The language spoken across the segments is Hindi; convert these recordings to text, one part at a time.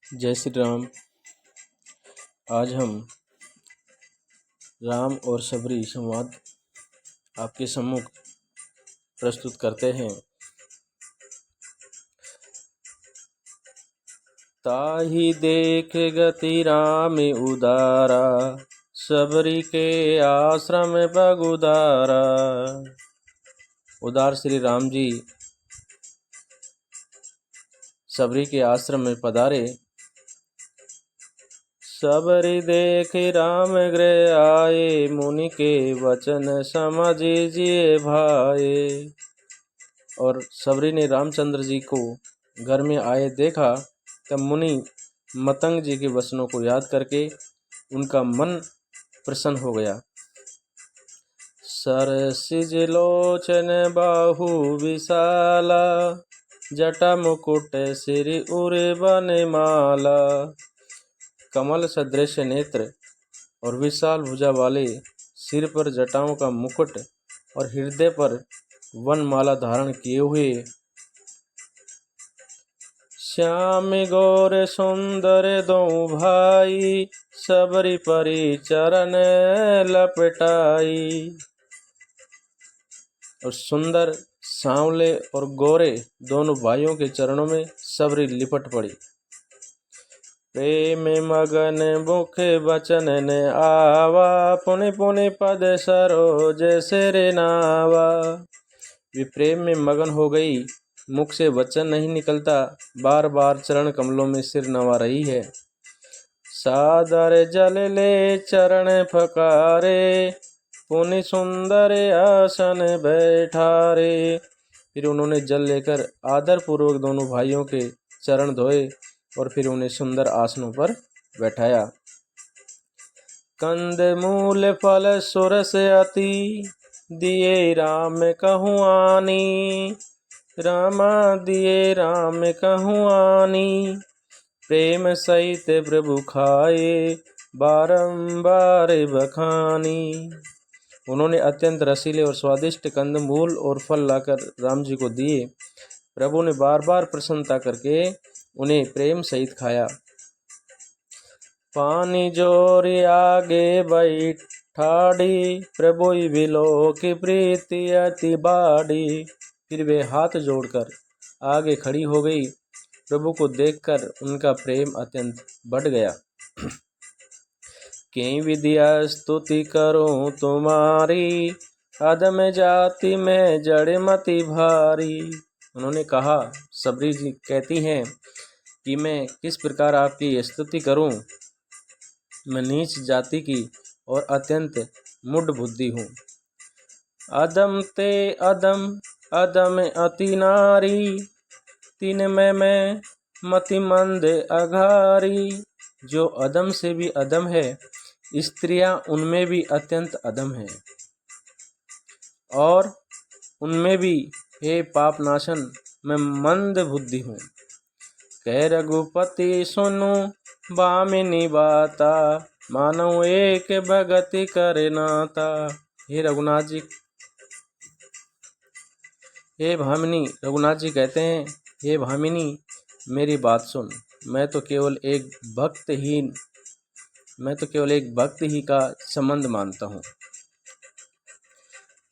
जय श्री राम। आज हम राम और सबरी संवाद आपके सम्मुख प्रस्तुत करते हैं। ताहि देख गति राम उदारा, सबरी के आश्रम बगुदारा। उदार श्री राम जी सबरी के आश्रम में पधारे। सबरी देख राम गृह आए, मुनि के वचन समझिए भाए। और सबरी ने रामचंद्र जी को घर में आए देखा, तब मुनि मतंग जी के वचनों को याद करके उनका मन प्रसन्न हो गया। सरसिज लोचन बाहु विशाला, जटा मुकुट सिर उर बनमाला। कमल सदृश नेत्र और विशाल भुजा वाले सिर पर जटाओं का मुकुट और हृदय पर वनमाला धारण किए हुए, श्याम गौर सुंदर दो भाई, सबरी परी चरण लपटाई। और सुंदर सांवले और गोरे दोनों भाइयों के चरणों में सबरी लिपट पड़ी। प्रेम मगन मुख वचन ने आवा, पुनि पुनि पद सरोज सिर नावा। वे प्रेम में मगन हो गई, मुख से वचन नहीं निकलता, बार बार चरण कमलों में सिर नवा रही है। सादर जल ले चरण फकारे, पुनि सुंदर आसन बैठारे। फिर उन्होंने जल लेकर आदर पूर्वक दोनों भाइयों के चरण धोए और फिर उन्हें सुंदर आसनों पर बैठाया। कंद मूल फल सुरस अति, दिए राम कहूँ आनी। रामा दिए राम कहूँ आनी, प्रेम सहित प्रभु खाए, बारंबार बखानी। उन्होंने अत्यंत रसीले और स्वादिष्ट कंद मूल और फल लाकर राम जी को दिए। प्रभु ने बार बार प्रसन्नता करके उन्हें प्रेम सहित खाया। पानी जोरी आगे बैठाड़ी, प्रभु बिलो की प्रीति अति बाड़ी। फिर वे हाथ जोड़कर आगे खड़ी हो गई। प्रभु को देखकर उनका प्रेम अत्यंत बढ़ गया। कई विद्या स्तुति करूं तुम्हारी, अधम जाति में जड़ मति भारी। उन्होंने कहा, सबरी जी कहती हैं कि मैं किस प्रकार आपकी स्तुति करूं। मैं नीच जाति की और अत्यंत मूढ़ बुद्धि हूँ। अदम ते अदम अदम अति नारी, तीन में मैं मति मंद अघारी। जो अदम से भी अदम है, स्त्रियां उनमें भी अत्यंत अदम है, और उनमें भी हे पापनाशन मैं मंद बुद्धि हूँ। कह रघुपति सुनो बामिनी बाता, मानो एक भगति करे नाता। हे रघुनाथ जी, हे भामिनी, रघुनाथ जी कहते हैं, हे भामिनी मेरी बात सुन। मैं तो केवल एक भक्त ही का संबंध मानता हूँ।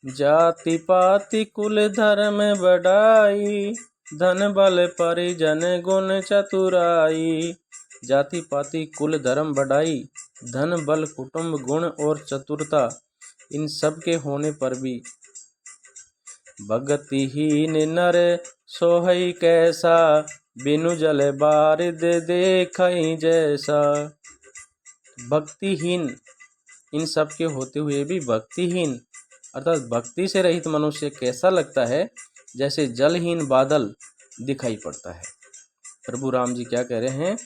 जाति पाति कुल धर्म बढ़ाई, धन बल परिजन गुण चतुराई। जाति पाति कुल धर्म बढ़ाई, धन बल कुटुंब गुण और चतुरता, इन सब के होने पर भी भगतिहीन नर सोहई कैसा, बिनु जल बारिद देखई जैसा। भक्तिहीन, इन सब के होते हुए भी भक्तिहीन अर्थात भक्ति से रहित मनुष्य कैसा लगता है, जैसे जलहीन बादल दिखाई पड़ता है। प्रभु राम जी क्या कह रहे हैं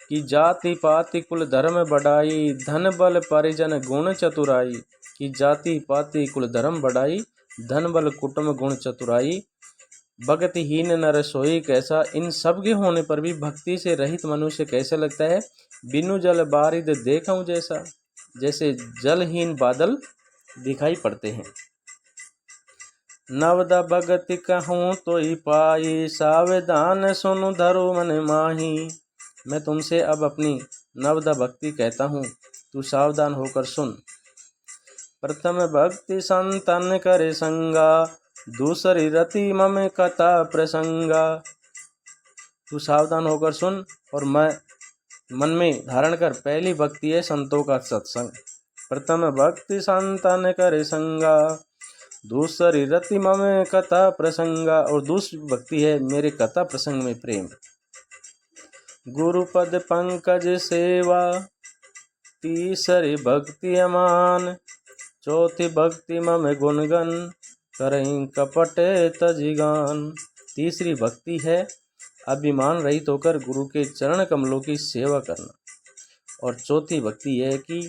कि जाति पाति कुल धर्म बढ़ाई, धन बल परिजन गुण चतुराई। कि जाति पाति कुल धर्म बढ़ाई, धन बल कुटुंब गुण चतुराई। भक्तिहीन नर सोई कैसा, इन सब के होने पर भी भक्ति से रहित मनुष्य कैसे लगता है, बिनु जल बारिद देखऊं जैसा, जैसे जलहीन बादल दिखाई पड़ते हैं। नवदा भगति कहूँ तो ही पाई, सावधान सुनु धरु मन माही। मैं तुमसे अब अपनी नवदा भक्ति कहता हूँ, तू सावधान होकर सुन। प्रथम भक्ति संतन करे संगा, दूसरी रति मम कथा प्रसंगा। तू सावधान होकर सुन और मैं मन में धारण कर। पहली भक्ति है संतों का सत्संग। प्रथम भक्ति संतन करे संगा, दूसरी रति मम कथा प्रसंगा, और दूसरी भक्ति है मेरे कथा प्रसंग में प्रेम। गुरुपद पंकज सेवा, तीसरी भक्ति अमान, चौथी भक्ति मम गुणगन, करहीं कपट तजिगान। तीसरी भक्ति है अभिमान रहित होकर गुरु के चरण कमलों की सेवा करना, और चौथी भक्ति है कि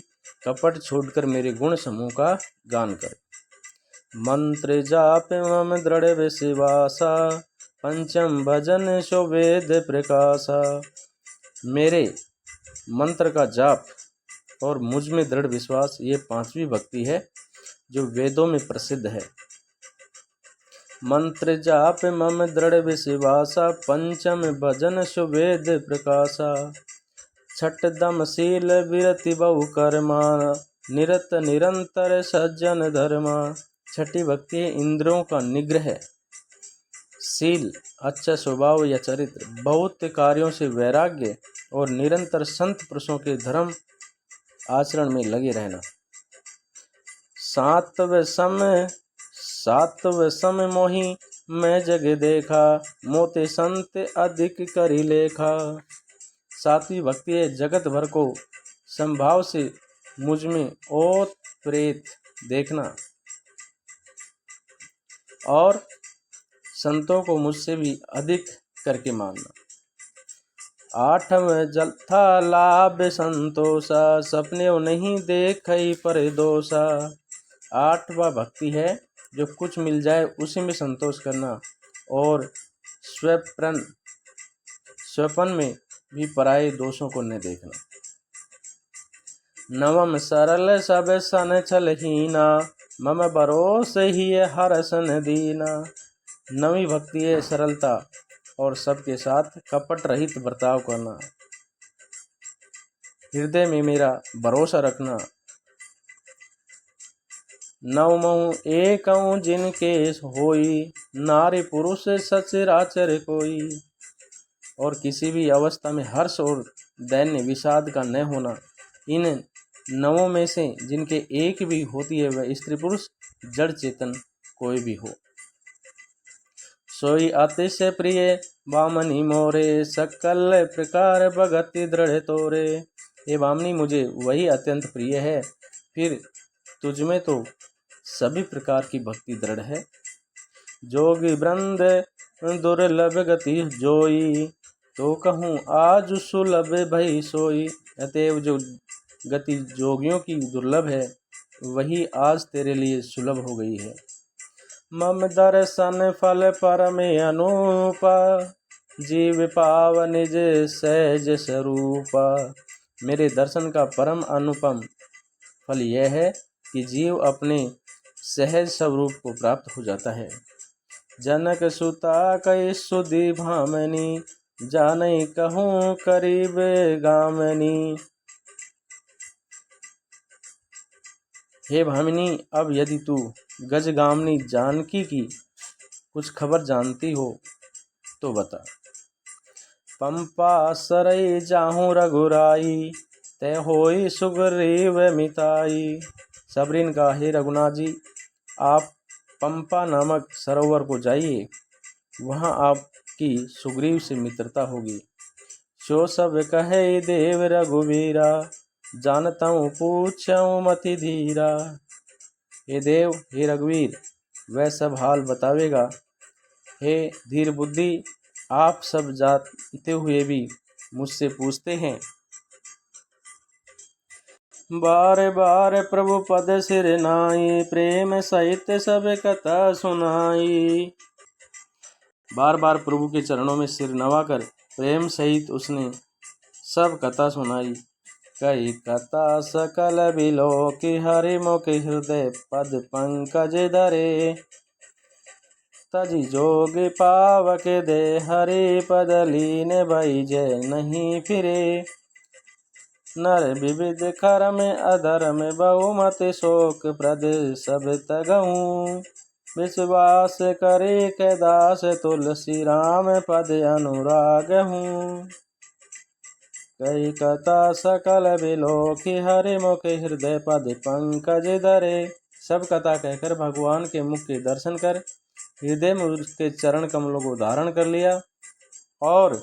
कपट छोड़कर मेरे गुण समूह का गान करे। मंत्र जाप मम दृढ़ विश्वासा, पंचम भजन सो वेद प्रकाशा। मेरे मंत्र का जाप और मुझ में दृढ़ विश्वास, ये पांचवी भक्ति है जो वेदों में प्रसिद्ध है। मंत्र जाप मम दृढ़ विश्वासा, पंचम भजन सो वेद प्रकाशा। छठ दम शील विरति बहु कर्मा, निरत निरंतर सज्जन धर्मा। छठी भक्ति है इंद्रियों का निग्रह, शील अच्छा स्वभाव या चरित्र, बहुत कार्यों से वैराग्य, और निरंतर संत पुरुषों के धर्म आचरण में लगे रहना। सातवें समय मोहि मैं जग देखा, मोते संत अधिक करी लेखा। सातवीं भक्ति है जगत भर को संभाव से मुझ में ओत प्रेत देखना, और संतों को मुझसे भी अधिक करके मानना। आठवें जल था लाभ संतोषा, सपने नहीं देखई पर दोषा। आठवां भक्ति है जो कुछ मिल जाए उसी में संतोष करना, और स्वपन में भी पराये दोषों को न देखना। नवम सरल सब सन छलहीना, मम भरोसे ही हरसन दीना। नवी भक्ति है सरलता और सबके साथ कपट रहित बर्ताव करना, हृदय में मेरा भरोसा रखना। नवमऊ एकऊ जिनके होई, नारी पुरुष सचराचर कोई। और किसी भी अवस्था में हर्ष और दैन्य विषाद का न होना। इन नवों में से जिनके एक भी होती है वह स्त्री पुरुष जड़ चेतन कोई भी हो। सोई अतिशय प्रिय वामनी मोरे, सकल प्रकार भगति दृढ़ तोरे। हे वामनी मुझे वही अत्यंत प्रिय है, फिर तुझमें तो सभी प्रकार की भक्ति दृढ़ है। जोगी वृंद दुर्लभ गति जोई, तो कहूँ आज सुलभ भई सोई। अतएव जो गति जोगियों की दुर्लभ है वही आज तेरे लिए सुलभ हो गई है। मम दर्शन फल परम अनूपा, जीव पाव निज सहज स्वरूपा। मेरे दर्शन का परम अनुपम फल यह है कि जीव अपने सहज स्वरूप को प्राप्त हो जाता है। जनक सुता कई सुधि भामनी, जानई कहूँ करीब गामनी। हे भामिनी, अब यदि तू गजगामनी जानकी की कुछ खबर जानती हो तो बता। पंपा सरई जाहूँ रघुराई, तय होई सुग्रीव मिताई। सबरीन का हे रघुनाथ जी, आप पंपा नामक सरोवर को जाइए, वहाँ आपकी सुग्रीव से मित्रता होगी। सो सब कहे देव रघुवीरा, जानता हूँ पूछऊँ मति धीरा। हे देव, हे रघुवीर, वह सब हाल बतावेगा। हे धीर बुद्धि, आप सब जानते हुए भी मुझसे पूछते हैं। बार बार प्रभु पद सिर नाई, प्रेम सहित सब कथा सुनाई। बार बार प्रभु के चरणों में सिर नवाकर प्रेम सहित उसने सब कथा सुनाई। कई कथा सकल बिलोकी, हरि मुख हृदय पद पंकज धरे। तजी जोग पावक दे हरि पद लीन भई जय नहीं फिरे। नर विविध कर्म अधर्म बहुमत शोक प्रद सब तगऊँ। विश्वास करे के दास तुलसी राम पद अनुराग हूँ। कई कथा सकल बिलोकी हरि मुख हृदय पद पंकज धरे। सब कथा कहकर भगवान के मुख के दर्शन कर हृदय में उसके चरण कमलों को धारण कर लिया। और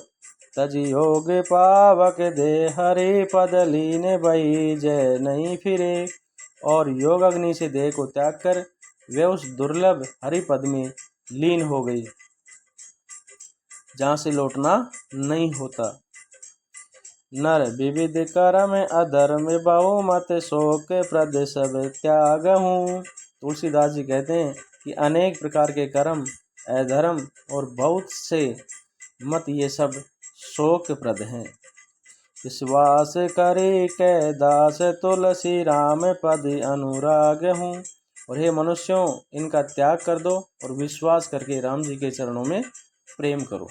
तजी योग पावक दे हरि पद लीन भई जय नहीं फिरे। और योग अग्नि से देह को त्याग कर वे उस दुर्लभ हरि पद में लीन हो गई जहाँ से लौटना नहीं होता। नर विविध कर्म अधर्म बहुमत शोक प्रद सब त्याग हूँ। तुलसीदास जी कहते हैं कि अनेक प्रकार के कर्म अधर्म और बहुत से मत ये सब शोक प्रद हैं। विश्वास करे कै दास तुलसी राम पद अनुराग हूँ। और हे मनुष्यों, इनका त्याग कर दो और विश्वास करके राम जी के चरणों में प्रेम करो।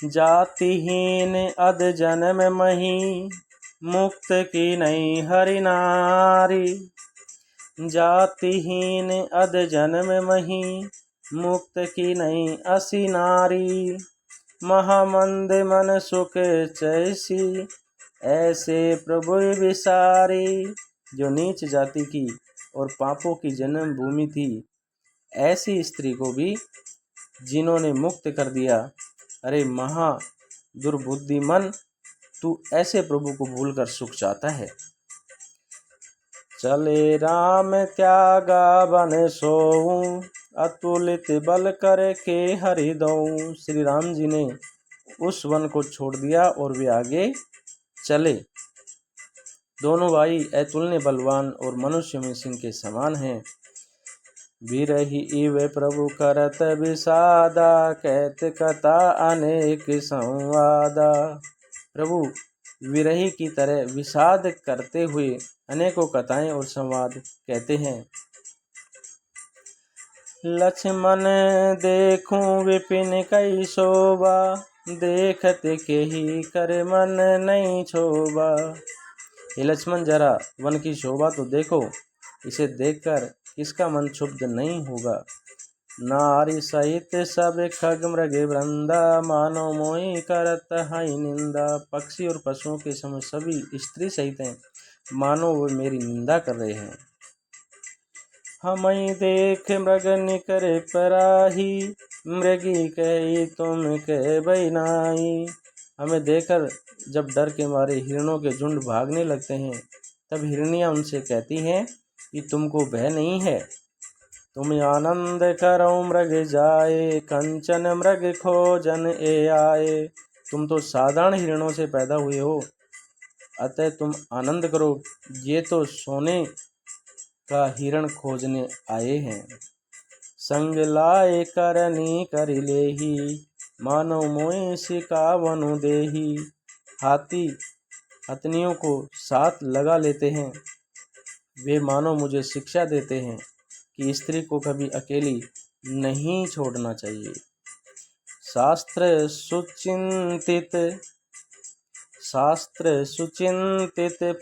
जातिहीन अध जन्म मही मुक्त की नहीं हरि नारी। जातिहीन अध जन्म मही मुक्त की नहीं असी नारी। महामंद मन सुख चैसी ऐसे प्रभु विसारी। जो नीच जाति की और पापों की जन्म भूमि थी, ऐसी स्त्री को भी जिन्होंने मुक्त कर दिया। अरे महा दुर्बुद्धि मन, तू ऐसे प्रभु को भूलकर सुख चाहता है। चले राम त्यागा बन सोऊं अतुलित बल कर के हरि दऊं। श्री राम जी ने उस वन को छोड़ दिया और वे आगे चले। दोनों भाई अतुलनीय बलवान और मनुष्य में सिंह के समान हैं। विरही इव प्रभु करत विषादा कहत कथा अनेक संवादा। प्रभु विरही की तरह विषाद करते हुए अनेकों कथाएं और संवाद कहते हैं। लक्ष्मण देखूं विपिन कई शोभा देखत के ही कर मन नहीं क्षोभा। हे लक्ष्मण, जरा वन की शोभा तो देखो, इसे देखकर किसका मन क्षुब्ध नहीं होगा। नारी सहित सब खग मृग वृंदा मानव मोहि करत हई निंदा। पक्षी और पशुओं के समय सभी स्त्री सहित हैं, मानो वो मेरी निंदा कर रहे हैं। हमई देख मृग निकर पराही मृगी कही तुम कह भई नाई। हमें देखकर जब डर के मारे हिरणों के झुंड भागने लगते हैं, तब हिरनियां उनसे कहती हैं कि तुमको भय नहीं है। तुम आनंद करो मृग जाए कंचन मृग खोजन ए आए। तुम तो साधारण हिरणों से पैदा हुए हो, अतः तुम आनंद करो, ये तो सोने का हिरण खोजने आए हैं। संग लाए करनी कर लेही मानव मोहि सिकावनु देही। हाथी हथनियों को साथ लगा लेते हैं, वे मानो मुझे शिक्षा देते हैं कि स्त्री को कभी अकेली नहीं छोड़ना चाहिए। शास्त्र सुचिंतित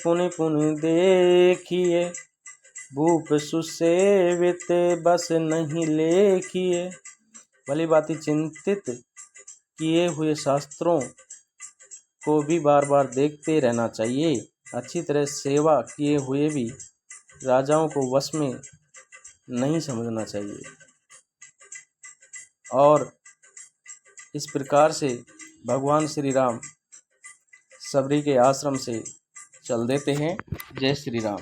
पुनि पुनि देखिए भूप सुसेवित बस नहीं लेखिए। भली भांति चिंतित किए हुए शास्त्रों को भी बार बार देखते रहना चाहिए। अच्छी तरह सेवा किए हुए भी राजाओं को वश में नहीं समझना चाहिए। और इस प्रकार से भगवान श्री राम सबरी के आश्रम से चल देते हैं। जय श्री राम।